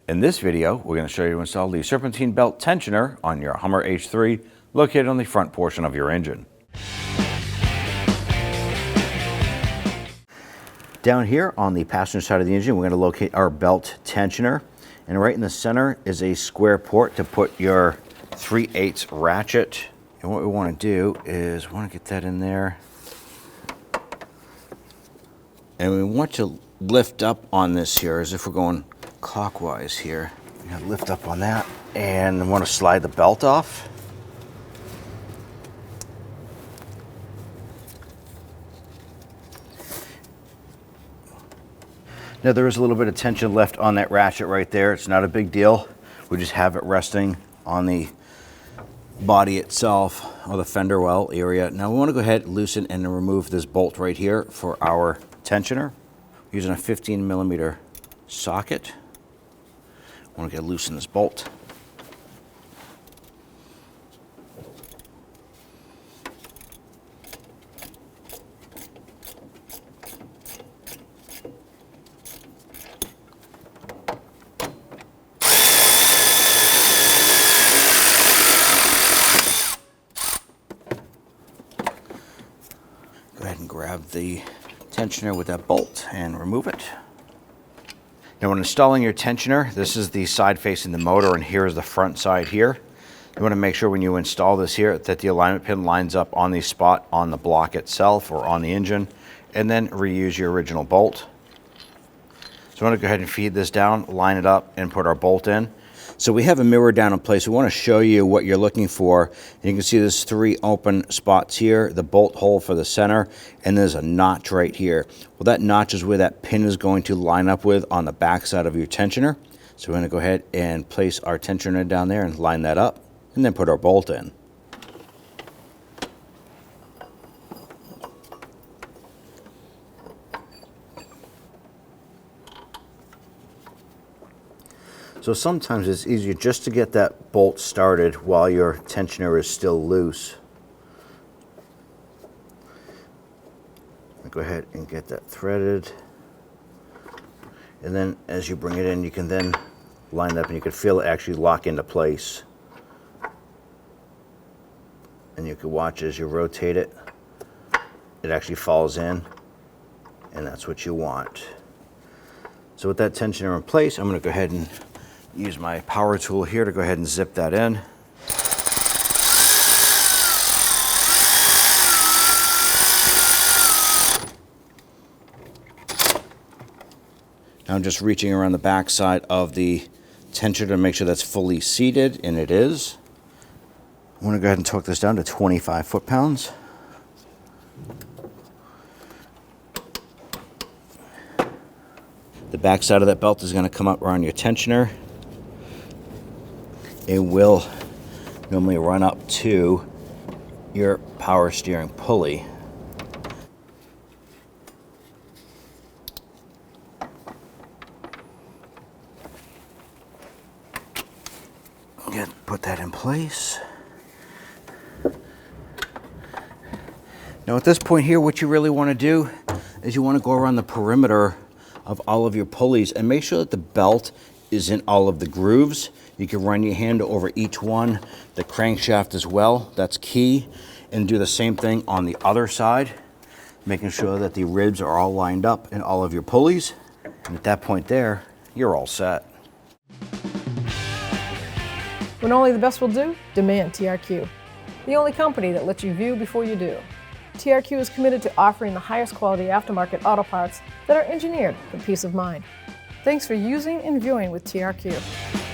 In this video, we're going to show you to install the Serpentine belt tensioner on your Hummer H3 located on the front portion of your engine. Down here on the passenger side of the engine, we're going to locate our belt tensioner. And right in the center is a square port to put your 3/8 ratchet. And what we want to do is we want to get that in there. And we want to lift up on this here as if we're going clockwise here. You gotta lift up on that and want to slide the belt off. Now there is a little bit of tension left on that ratchet right there. It's not a big deal. We just have it resting on the body itself or the fender well area. Now we want to go ahead, loosen and remove this bolt right here for our tensioner. We're using a 15mm socket. I want to get loosen this bolt. Go ahead and grab the tensioner with that bolt and remove it. Now when installing your tensioner, this is the side facing the motor and here is the front side here. You want to make sure when you install this here that the alignment pin lines up on the spot on the block itself or on the engine, and then reuse your original bolt. So I want to go ahead and feed this down, line it up and put our bolt in. So we have a mirror down in place. We want to show you what you're looking for. And you can see there's 3 open spots here, the bolt hole for the center, and there's a notch right here. Well, that notch is where that pin is going to line up with on the back side of your tensioner. So we're going to go ahead and place our tensioner down there and line that up, and then put our bolt in. So sometimes it's easier just to get that bolt started while your tensioner is still loose. Go ahead and get that threaded. And then as you bring it in, you can then line it up and you can feel it actually lock into place. And you can watch as you rotate it, it actually falls in, and that's what you want. So with that tensioner in place, I'm going to go ahead and use my power tool here to go ahead and zip that in. Now I'm just reaching around the back side of the tensioner to make sure that's fully seated, and it is. I'm going to go ahead and torque this down to 25 foot-pounds. The back side of that belt is going to come up around your tensioner. It will normally run up to your power steering pulley. Again, put that in place. Now at this point here, what you really want to do is you want to go around the perimeter of all of your pulleys and make sure that the belt is in all of the grooves. You can run your hand over each one, the crankshaft as well, that's key. And do the same thing on the other side, making sure that the ribs are all lined up in all of your pulleys. And at that point there, you're all set. When only the best will do, demand TRQ. The only company that lets you view before you do. TRQ is committed to offering the highest quality aftermarket auto parts that are engineered for peace of mind. Thanks for using and viewing with TRQ.